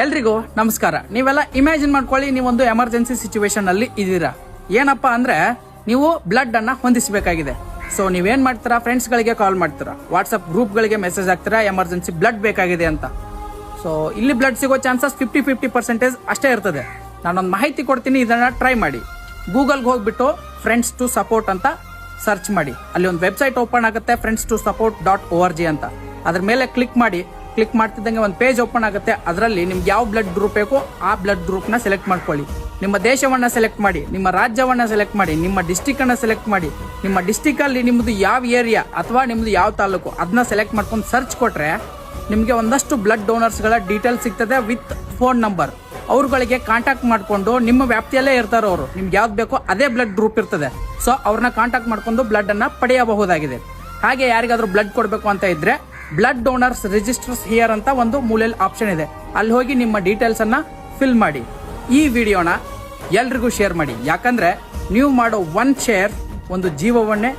ಎಲ್ರಿಗೂ ನಮಸ್ಕಾರ. ನೀವೆಲ್ಲ ಇಮ್ಯಾಜಿನ್ ಮಾಡ್ಕೊಳ್ಳಿ, ನೀವೊಂದು ಎಮರ್ಜೆನ್ಸಿ ಸಿಚುವೇಶನ್ ಅಲ್ಲಿ ಇದೀರಾ. ಏನಪ್ಪಾ ಅಂದ್ರೆ ನೀವು ಬ್ಲಡ್ ಅನ್ನ ಹೊಂದಿಸಬೇಕಾಗಿದೆ. ಸೊ ನೀವೇನ್ ಮಾಡ್ತೀರಾ, ಫ್ರೆಂಡ್ಸ್ ಗಳಿಗೆ ಕಾಲ್ ಮಾಡ್ತೀರಾ, ವಾಟ್ಸ್ಆಪ್ ಗ್ರೂಪ್ ಗಳಿಗೆ ಮೆಸೇಜ್ ಹಾಕ್ತೀರಾ, ಎಮರ್ಜೆನ್ಸಿ ಬ್ಲಡ್ ಬೇಕಾಗಿದೆ ಅಂತ. ಸೊ ಇಲ್ಲಿ ಬ್ಲಡ್ ಸಿಗೋ ಚಾನ್ಸಸ್ 50% ಅಷ್ಟೇ ಇರ್ತದೆ. ನಾನೊಂದು ಮಾಹಿತಿ ಕೊಡ್ತೀನಿ, ಇದನ್ನ ಟ್ರೈ ಮಾಡಿ. ಗೂಗಲ್ಗೆ ಹೋಗ್ಬಿಟ್ಟು ಫ್ರೆಂಡ್ಸ್ ಟು ಸಪೋರ್ಟ್ ಅಂತ ಸರ್ಚ್ ಮಾಡಿ. ಅಲ್ಲಿ ಒಂದು ವೆಬ್ಸೈಟ್ ಓಪನ್ ಆಗುತ್ತೆ, friends2support.org ಅಂತ. ಅದ್ರ ಮೇಲೆ ಕ್ಲಿಕ್ ಮಾಡಿ. ಕ್ಲಿಕ್ ಮಾಡ್ತಿದ್ದಂಗೆ ಒಂದು ಪೇಜ್ ಓಪನ್ ಆಗುತ್ತೆ. ಅದರಲ್ಲಿ ನಿಮ್ಗೆ ಯಾವ ಬ್ಲಡ್ ಗ್ರೂಪ್ ಬೇಕೋ ಆ ಬ್ಲಡ್ ಗ್ರೂಪ್ ನ ಸೆಲೆಕ್ಟ್ ಮಾಡ್ಕೊಳ್ಳಿ. ನಿಮ್ಮ ದೇಶವನ್ನ ಸೆಲೆಕ್ಟ್ ಮಾಡಿ, ನಿಮ್ಮ ರಾಜ್ಯವನ್ನ ಸೆಲೆಕ್ಟ್ ಮಾಡಿ, ನಿಮ್ಮ ಡಿಸ್ಟಿಕ್ ಅನ್ನ ಸೆಲೆಕ್ಟ್ ಮಾಡಿ. ನಿಮ್ಮ ಡಿಸ್ಟಿಕ್ ಅಲ್ಲಿ ನಿಮ್ದು ಯಾವ ಏರಿಯಾ ಅಥವಾ ನಿಮ್ದು ಯಾವ ತಾಲೂಕು ಅದನ್ನ ಸೆಲೆಕ್ಟ್ ಮಾಡ್ಕೊಂಡು ಸರ್ಚ್ ಕೊಟ್ರೆ ನಿಮ್ಗೆ ಒಂದಷ್ಟು ಬ್ಲಡ್ ಡೋನರ್ಸ್ ಗಳ ಡೀಟೇಲ್ ಸಿಗ್ತದೆ ವಿತ್ ಫೋನ್ ನಂಬರ್. ಅವ್ರುಗಳಿಗೆ ಕಾಂಟ್ಯಾಕ್ಟ್ ಮಾಡ್ಕೊಂಡು, ನಿಮ್ಮ ವ್ಯಾಪ್ತಿಯಲ್ಲೇ ಇರ್ತಾರ ಅವರು, ನಿಮ್ಗೆ ಯಾವ್ದು ಬೇಕೋ ಅದೇ ಬ್ಲಡ್ ಗ್ರೂಪ್ ಇರ್ತದೆ. ಸೊ ಅವ್ರನ್ನ ಕಾಂಟ್ಯಾಕ್ಟ್ ಮಾಡ್ಕೊಂಡು ಬ್ಲಡ್ ಅನ್ನ ಪಡೆಯಬಹುದಾಗಿದೆ. ಹಾಗೆ ಯಾರಿಗಾದ್ರೂ ಬ್ಲಡ್ ಕೊಡಬೇಕು ಅಂತ ಇದ್ರೆ ಬ್ಲಡ್ ಡೋನರ್ಸ್ ರಿಜಿಸ್ಟರ್ಸ್ ಹಿಯರ್ ಅಂತ ಒಂದು ಮೂಲೆಯಲ್ಲಿ ಆಪ್ಷನ್ ಇದೆ. ಅಲ್ಲಿ ಹೋಗಿ ನಿಮ್ಮ ಡೀಟೇಲ್ಸ್ ಅನ್ನ ಫಿಲ್ ಮಾಡಿ. ಈ ವಿಡಿಯೋನ ಎಲ್ರಿಗೂ ಶೇರ್ ಮಾಡಿ. ಯಾಕಂದ್ರೆ ನೀವು ಮಾಡೋ 1 ಶೇರ್ ಒಂದು ಜೀವವನ್ನೇ